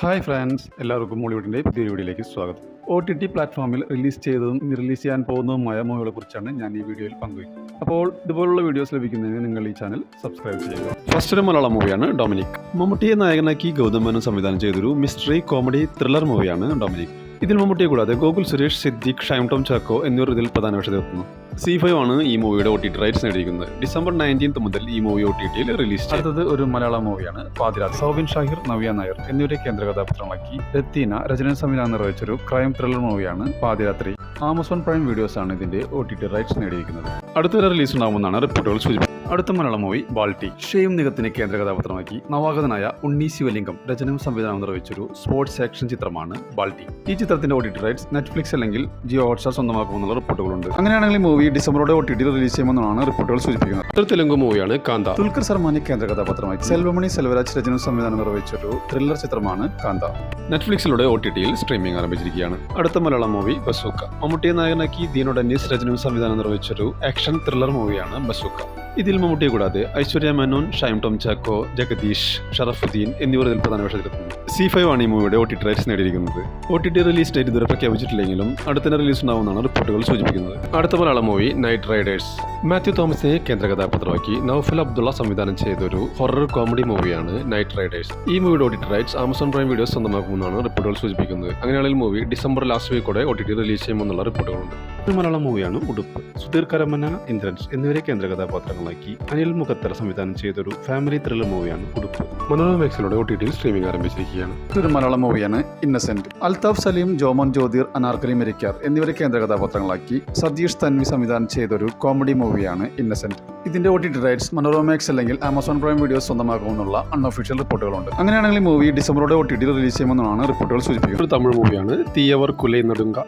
Hi friends, എല്ലാവർക്കും മോളിവുഡിൻ്റെ പുതിയൊരു വീഡിയോയിലേക്ക് സ്വാഗതം. OTT പ്ലാറ്റ്ഫോമിൽ റിലീസ് ചെയ്തതും റിലീസ് ചെയ്യാൻ പോകുന്നതുമായ മൂവികളെ കുറിച്ചാണ് ഞാൻ ഈ വീഡിയോയിൽ പങ്കുവയ്ക്കുന്നത്. അപ്പോൾ ഇതുപോലുള്ള വീഡിയോസ് ലഭിക്കുന്നതിന് നിങ്ങൾ ഈ ചാനൽ സബ്സ്ക്രൈബ് ചെയ്യുക. ഫസ്റ്റ് ഒരു മലയാളം മൂവിയാണ് ഡൊമിനിക്. മമ്മൂട്ടിയെ നായകനാക്കി ഗൗതം മേനോൻ സംവിധാനം ചെയ്തൊരു മിസ്റ്ററി കോമഡി ത്രില്ലർ മൂവിയാണ് ഡൊമിനിക്. ഇതിൽ മമ്മൂട്ടിയെ കൂടാതെ ഗോകുൽ സുരേഷ്, സിദ്ദിഖ്, ഷൈം ടോം ചാക്കോ എന്നിവർ ഇതിൽ പ്രധാന വേഷത്തിലെത്തുന്നു. C5 ആണ് ഈ മൂവിയുടെ OTT റൈറ്റ്സ് നേടിയിരിക്കുന്നത്. ഡിസംബർ 19 മുതൽ ഈ മൂവി OTTയിൽ റിലീസ് ചെയ്യും. അടുത്തത് ഒരു മലയാളം മൂവിയാണ് പാതിരാത്രി. സൗബിൻ ഷാഹിർ, നവ്യ നായർ എന്നിവരെ കേന്ദ്ര കഥാപാത്രമാക്കി രത്തീന രചന സംവിധാനം നിർവഹിച്ചൊരു ക്രൈം ത്രില്ലർ മൂവിയാണ് പാതിരാത്രി. ആമസോൺ പ്രൈം വീഡിയോസ് ആണ് ഇതിന്റെ OTT റൈറ്റ്സ് നേടിയിരിക്കുന്നത്. അടുത്തൊരു റിലീസ് ഉണ്ടാകുമെന്നാണ് റിപ്പോർട്ടുകൾ സൂചിപ്പിക്കുന്നത്. അടുത്ത മലയാളം മൂവി ബാൾട്ടി. ഷെയ്ം നിഗത്തിനെ കേന്ദ്ര കഥാപാത്രമാക്കി നവാഗതനായ ഉണ്ണി ശിവലിംഗം രചനയും സംവിധാനം നിർവഹിച്ചൊരു സ്പോർട്സ് ആക്ഷൻ ചിത്രമാണ് ബാൾട്ടി. ഈ ചിത്രത്തിന്റെ OTT റൈറ്റ്സ് നെറ്റ്ഫ്ലിക്സ് അല്ലെങ്കിൽ ജിയോ ഹോട്ട്സ്റ്റാർ സ്വന്തമാക്കുമെന്നുള്ള റിപ്പോർട്ടുകളുണ്ട്. അങ്ങനെയാണെങ്കിൽ ഈ മൂവി ഡിസംബറോടെ OTTയിൽ റിലീസ് ചെയ്യുമെന്നാണ് റിപ്പോർട്ടുകൾ സൂചിപ്പിക്കുന്നത്. ഒരു തെലുങ്ക് മൂവിയാണ് കാന്ത. ദുൽഖർ സൽമാനെ കേന്ദ്ര കഥാപാത്രമാക്കി സെൽവമണി സെൽവരാജ് രചനയും സംവിധാനം നിർവഹിച്ചൊരു ത്രില്ലർ ചിത്രമാണ് കാന്ത. നെറ്റ്ഫ്ലിക്സിലൂടെ OTTയിൽ സ്ട്രീമിംഗ് ആരംഭിച്ചിരിക്കുകയാണ്. അടുത്ത മലയാളം മൂവി ബസൂക്ക. മമ്മൂട്ടിയെ നായകനാക്കി ദീനോ ഡെന്നീസ് രചനയും സംവിധാനം നിർവഹിച്ചൊരു ആക്ഷൻ ത്രില്ലർ മൂവിയാണ് ബസൂക്ക. ഇതിൽ മമ്മൂട്ടിയെ കൂടാതെ ഐശ്വര്യ മേനോൻ, ഷൈം ടോം ചാക്കോ, ജഗദീഷ്, ഷറഫുദ്ദീൻ എന്നിവർ ഇതിൽ പ്രധാന വേഷത്തിലെത്തുന്നു. C5 ആണ് ഈ മൂവിയുടെ OTT റൈറ്റ്സ് നേടിയിരിക്കുന്നത്. OTT റിലീസ് ഡേറ്റ് ഇതുവരെ പ്രഖ്യാപിച്ചിട്ടില്ലെങ്കിലും അടുത്ത റിലീസ് ഉണ്ടാവുമെന്നാണ് റിപ്പോർട്ടുകൾ സൂചിപ്പിക്കുന്നത്. അടുത്ത മലയാളം മൂവി നൈറ്റ് റൈഡേഴ്സ്. മാത്യു തോമസിനെ കേന്ദ്ര കഥാപാത്രമാക്കി നൗഫൽ അബ്ദുള്ള സംവിധാനം ചെയ്തൊരു ഹൊറർ കോമഡി മൂവിയാണ് നൈറ്റ് റൈഡേഴ്സ്. ഈ മൂവിയുടെ OTT rights Amazon Prime videos സ്വന്തമാക്കുമെന്നാണ് റിപ്പോർട്ടുകൾ സൂചിപ്പിക്കുന്നത്. അങ്ങനെയാണെങ്കിൽ movie December last വീക്കോടെ OTT release ചെയ്യുമെന്നുള്ള റിപ്പോർട്ടുകളുണ്ട്. ഒരു മലയാളം മൂവിയാണ് ഉടുപ്പ്. സുധീർ കരമന, ഇന്ദ്രൻസ് എന്നിവരെ കേന്ദ്ര കഥാപാത്രങ്ങളാക്കി അനിൽ മുഖത്തർ സംവിധാനം ചെയ്തൊരു ഫാമിലി ത്രില്ലർ മൂവിയാണ് ഉടുപ്പ്. മനോരമ മാക്സിലൂടെ OTTയിൽ സ്ട്രീമിംഗ് ആരംഭിച്ചിരിക്കുകയാണ്. ഇതൊരു മലയാളം മൂവിയാണ് ഇന്നസെന്റ്. അൽതാഫ് സലീം, ജോമോൻ ജ്യോതിർ, അനാർക്കലി മെരിക്കാർ എന്നിവരെ കേന്ദ്ര കഥാപാത്രങ്ങളാക്കി സതീഷ് തൻവി സംവിധാനം ചെയ്തൊരു കോമഡി മൂവിയാണ് ഇന്നസെന്റ്. ഇതിന്റെ OTT റൈറ്റ്സ് മനോരമ മാക്സ് അല്ലെങ്കിൽ ആമസോൺ പ്രൈം വീഡിയോസ് സ്വന്തമാക്കുമെന്നുള്ള അൺഒഫീഷ്യൽ റിപ്പോർട്ടുകളുണ്ട്. അങ്ങനെയാണെങ്കിൽ ഈ മൂവി ഡിസംബറോടെ OTTയിൽ റിലീസ് ചെയ്യുമെന്നാണ് റിപ്പോർട്ടുകൾ സൂചിപ്പിക്കുന്നത്. ഒരു തമിഴ് മൂവിയാണ് തീയവർ കുലൈ നടുങ്ക.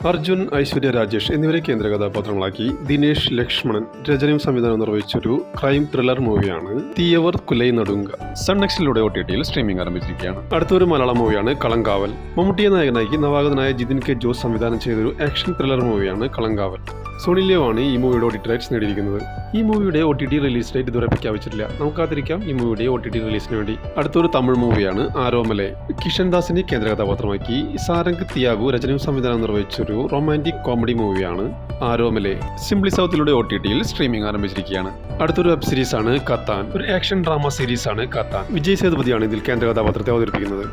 അർജുൻ, ഐശ്വര്യ രാജേഷ് എന്നിവരെ കേന്ദ്ര കഥാപാത്രങ്ങളാക്കി ദിനേഷ് ലക്ഷ്മണൻ രചനയും സംവിധാനം നിർവഹിച്ചൊരു ക്രൈം ത്രില്ലർ മൂവിയാണ് തീയവർ കുലൈ നടുങ്ക. സൺ നെക്സ്റ്റിലൂടെ OTTയിൽ സ്ട്രീമിംഗ് ആരംഭിച്ചിരിക്കുകയാണ്. അടുത്തൊരു മലയാളം മൂവിയാണ് കളങ്കാവൽ. മമ്മൂട്ടിയെ നായകനാക്കി നവാഗതനായ ജിതിൻ കെ ജോസ് സംവിധാനം ചെയ്തൊരു ആക്ഷൻ ത്രില്ലർ മൂവിയാണ് കളങ്കാവൽ. സോണി ലിയോ ആണ് ഈ മൂവിയുടെ OTT റൈറ്റ്സ് നേടിയിരിക്കുന്നത്. ഈ മൂവിയുടെ OTT റിലീസ് ഡേറ്റ് ഇതുവരെ പ്രഖ്യാപിച്ചിട്ടില്ല. നമുക്ക് കാത്തിരിക്കാം ഈ മൂവിയുടെ OTT റിലീസിന് വേണ്ടി. അടുത്തൊരു തമിഴ് മൂവിയാണ് ആരോമലെ. കിഷൻ ദാസിനെ കേന്ദ്ര കഥാപാത്രമാക്കി സാരംഗ് തിയാഗു രചനയും സംവിധാനം നിർവഹിച്ചൊരു റൊമാൻറ്റിക് കോമഡി മൂവിയാണ് ആരോമലെ. സിംപ്ലി സൗത്തിലൂടെ OTTയിൽ സ്ട്രീമിംഗ് ആരംഭിച്ചിരിക്കുകയാണ്. അടുത്തൊരു വെബ് സീരീസ് ആണ് കത്താൻ. ഒരു ആക്ഷൻ ഡ്രാമ സീരീസ് ആണ് കത്താൻ. വിജയ് സേതുപതിയാണ് ഇതിൽ കേന്ദ്ര കഥാപാത്രത്തെ അവതരിപ്പിക്കുന്നത്.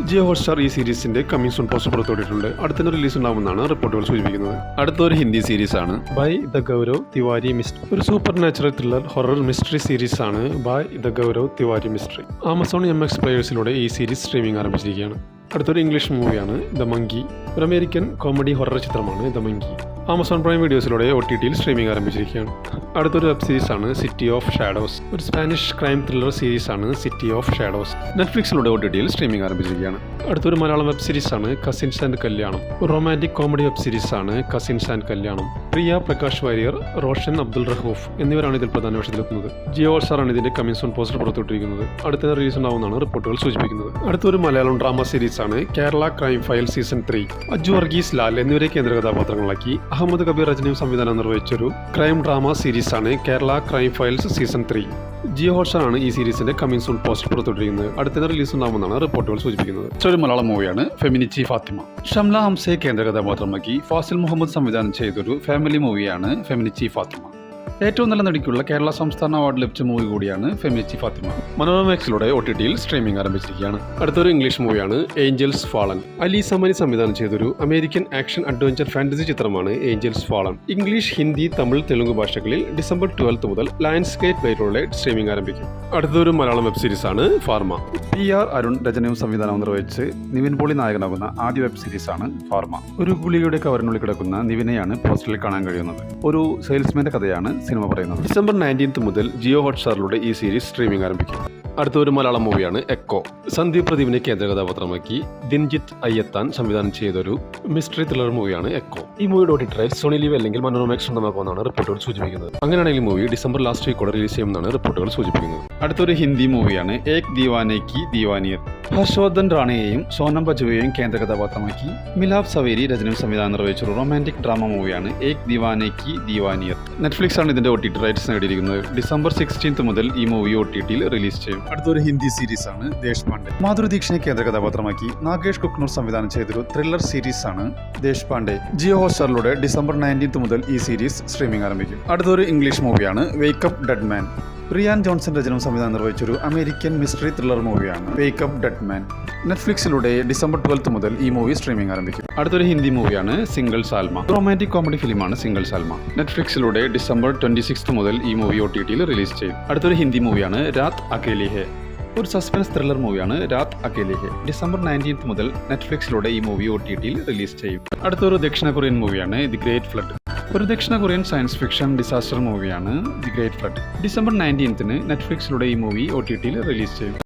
ജിയോ ഹോട്ട്സ്റ്റാർ ഈ സീരീസിന്റെ കമ്മിങ് സൂൺ പോസ്റ്റർ പുറത്തുവിട്ടിട്ടുണ്ട്. അടുത്ത റിലീസ് ഉണ്ടാവുമെന്നാണ് റിപ്പോർട്ടുകൾ സൂചിപ്പിക്കുന്നത്. അടുത്തൊരു ഹിന്ദി സീരീസ് ആണ് ബൈ ദ ഗൗരവ് തിവാരി മിസ്റ്ററി. ഒരു supernatural thriller horror mystery series ആണ് Bhay the Gaurav Tiwari mystery. Amazon MX പ്ലേയേഴ്സിലൂടെ ഈ സീരീസ് സ്ട്രീമിംഗ് ആരംഭിച്ചിരിക്കുകയാണ്. അടുത്തൊരു ഇംഗ്ലീഷ് മൂവിയാണ് ദ മങ്കി. ഒരു അമേരിക്കൻ കോമഡി ഹൊറർ ചിത്രമാണ് ദ മങ്കി. ആമസോൺ പ്രൈം വീഡിയോസിലൂടെ OTTയിൽ സ്ട്രീമിംഗ് ആരംഭിച്ചിരിക്കുകയാണ്. അടുത്തൊരു വെബ് സീരീസ് ആണ് സിറ്റി ഓഫ് ഷാഡോസ്. ഒരു സ്പാനിഷ് ക്രൈം ത്രില്ലർ സീരീസ് ആണ് സിറ്റി ഓഫ് ഷാഡോസ്. നെറ്റ്ഫ്ലിക്സിലൂടെ OTTയിൽ സ്ട്രീമിംഗ് ആരംഭിച്ചിരിക്കുകയാണ്. അടുത്തൊരു മലയാളം വെബ് സീരീസ് ആണ് കസിൻസ് ആൻഡ് കല്യാണം. ഒരു റൊമാൻറ്റിക് കോമഡി വെബ് സീരീസ് ആണ് കസിൻസ് ആൻഡ് കല്യാണം. പ്രിയ പ്രകാശ് വാര്യർ, റോഷൻ അബ്ദുൾ റഹൂഫ് എന്നിവരാണ് ഇതിൽ പ്രധാന വേഷത്തിലെത്തുന്നത്. ജിയോ ഹോട്ട്സ്റ്റാർ ആണ് ഇതിന്റെ കമ്മിങ് സൂൺ പോസ്റ്റർ പുറത്തുവിട്ടിരിക്കുന്നത്. അടുത്ത റിലീസ് ഉണ്ടാവുമെന്നാണ് റിപ്പോർട്ടുകൾ സൂചിപ്പിക്കുന്നത്. അടുത്തൊരു മലയാളം ഡ്രാമ സീരീസ് ആണ് Kerala crime file season 3. Aju Varghese, Lal എന്നിവരെ കേന്ദ്ര കഥാപാത്രങ്ങളാക്കി അഹമ്മദ് കബീർ രചനയും സംവിധാനം നിർവഹിച്ചൊരു ക്രൈം ഡ്രാമ സീരീസ് ആണ് Kerala crime files season 3. Jio Hotstar ആണ് ഈ സീരീസിന്റെ കമ്മിങ് സൂൺ പോസ്റ്റർ പുറത്തുവിട്ടിരിക്കുന്നത്. അടുത്ത റിലീസ് ഉണ്ടാവുമെന്നാണ് റിപ്പോർട്ടുകൾ സൂചിപ്പിക്കുന്നത്. ഒരു മലയാളം മൂവിയാണ് ഫെമിനിച്ചി ഫാത്തിമ. ഷംല ഹംസയെ കേന്ദ്ര കഥാപാത്രമാക്കി ഫാസിൽ മുഹമ്മദ് സംവിധാനം ചെയ്തൊരു ഫാമിലി മൂവിയാണ് ഫെമിനിച്ചി ഫാത്തിമ. ഏറ്റവും നല്ല നടിക്കുള്ള കേരള സംസ്ഥാന അവാർഡ് ലഭിച്ച മൂവി കൂടിയാണ് ഫെമിനിച്ചി ഫാത്തിമ. മനോരമ മാക്സിലൂടെ OTTയിൽ സ്ട്രീമിംഗ് ആരംഭിച്ചിരിക്കുകയാണ്. അടുത്തൊരു ഇംഗ്ലീഷ് മൂവിയാണ് ഏഞ്ചൽസ് ഫാളൻ. അലി സമനി സംവിധാനം ചെയ്തൊരു അമേരിക്കൻ ആക്ഷൻ അഡ്വഞ്ചർ ഫാന്റസി ചിത്രമാണ് Angels Fallen. English, Hindi, Tamil, Telugu ഭാഷകളിൽ ഡിസംബർ 12 മുതൽ ലയൺസ് ഗേറ്റ് പ്ലേയിലൂടെ സ്ട്രീമിംഗ് ആരംഭിക്കും. അടുത്തൊരു മലയാളം വെബ് സീരീസ് ആണ് ഫാർമ. PR അരുൺ രചനയും സംവിധാനവും നിർവഹിച്ച് നിവിൻ പോളി നായകനാകുന്ന ആദ്യ വെബ് സീരീസ് ആണ് ഫാർമ. ഒരു ഗുളികയുടെ കവറിനുള്ളിൽ കിടക്കുന്ന നിവിനെയാണ് പോസ്റ്ററിൽ കാണാൻ കഴിയുന്നത്. ഒരു സെയിൽസ്മാന്റെ കഥയാണ് സിനിമ പറയുന്നത്. ഡിസംബർ 19 മുതൽ ജിയോ ഹോട്ട്സ്റ്റാറിലൂടെ ഈ സീരീസ് സ്ട്രീമിംഗ് ആരംഭിക്കും. അടുത്തൊരു മലയാളം മൂവിയാണ് എക്കോ. സന്ദീപ് പ്രദീപിനെ കേന്ദ്ര കഥാപാത്രമാക്കി ദിൻജിത്ത് അയ്യത്താൻ സംവിധാനം ചെയ്തൊരു മിസ്റ്ററി ത്രില്ലർ മൂവിയാണ് എക്കോ. ഈ മൂവിയുടെ OTT റൈറ്റ്സ് സോണി ലിവ് അല്ലെങ്കിൽ മനോരമ മാക്സ് സ്വന്തമാക്കുമെന്നാണ് റിപ്പോർട്ടുകൾ സൂചിപ്പിക്കുന്നത്. അങ്ങനെയാണെങ്കിൽ മൂവി ഡിസംബർ ലാസ്റ്റ് വീക്കോടെ റിലീസ് ചെയ്യുമെന്നാണ് റിപ്പോർട്ടുകൾ സൂചിപ്പിക്കുന്നത്. അടുത്തൊരു ഹിന്ദി മൂവിയാണ് ഏക് ദീവാനെ കി ദീവാനിയത്ത്. ഹർഷവർദ്ധൻ റാണയെയും സോനം ബജുവയെയും കേന്ദ്ര കഥാപാത്രമാക്കി മിലാപ് സവേരി രചനയും സംവിധാനം നിർവഹിച്ച റൊമാൻറ്റിക് ഡ്രാമ മൂവിയാണ് ഏക് ദീവാനെ കി ദീവാനിയത്ത്. നെറ്റ്ഫ്ലിക്സ് ആണ് ഇതിന്റെ OTT റൈറ്റ്സ് നേടിയിരിക്കുന്നത്. ഡിസംബർ 16 മുതൽ ഈ മൂവി OTTയിൽ റിലീസ് ചെയ്യും. അടുത്തൊരു ഹിന്ദി സീരീസ് ആണ് ദേശ്പാണ്ഡെ. മാധുരി ദീക്ഷിനെ കേന്ദ്ര കഥാപാത്രമാക്കി നാഗേഷ് കുക്നൂർ സംവിധാനം ചെയ്തൊരു ത്രില്ലർ സീരീസ് ആണ് ദേശ്പാണ്ഡെ. ജിയോ ഹോട്ട്സ്റ്റാറിലൂടെ ഡിസംബർ 19 മുതൽ ഈ സീരീസ് സ്ട്രീമിംഗ് ആരംഭിക്കും. അടുത്തൊരു ഇംഗ്ലീഷ് മൂവിയാണ് Wake Up Dead Man. Rian Johnson രചനവും സംവിധാനം നിർവഹിച്ചൊരു അമേരിക്കൻ മിസ്റ്ററി ത്രില്ലർ മൂവിയാണ് വേക്കപ്പ് ഡെഡ് മാൻ. നെറ്റ്ഫ്ലിക്സിലൂടെ ഡിസംബർ 12 മുതൽ ഈ മൂവി സ്ട്രീമിംഗ് ആരംഭിക്കും. അടുത്തൊരു ഹിന്ദി മൂവിയാണ് സിംഗിൾ സാൽമ. റൊമാന്റിക് കോമഡി ഫിലിമാണ് സിംഗിൾ സാൽമ. നെറ്റ്ഫ്ലിക്സിലൂടെ ഡിസംബർ 26 മുതൽ ഈ മൂവി OTTയിൽ റിലീസ് ചെയ്യും. അടുത്തൊരു ഹിന്ദി മൂവിയാണ് രാത് അകേലി ഹെ. ഒരു സസ്പെൻസ് ത്രില്ലർ മൂവിയാണ് രാത് അകേലി ഹെ. ഡിസംബർ 19 മുതൽ നെറ്റ്ഫ്ലിക്സിലൂടെ ഈ മൂവി OTTയിൽ റിലീസ് ചെയ്യും. അടുത്തൊരു ദക്ഷിണ കൊറിയൻ മൂവിയാണ് ദി ഗ്രേറ്റ് ഫ്ലഡ്. ഒരു ദക്ഷിണ കൊറിയൻ സയൻസ് ഫിക്ഷൻ ഡിസാസ്റ്റർ മൂവിയാണ് ദി ഗ്രേറ്റ് ഫ്ലഡ്. ഡിസംബർ 19 നെറ്റ്ഫ്ലിക്സിലൂടെ ഈ മൂവി OTTയിൽ റിലീസ് ചെയ്യും.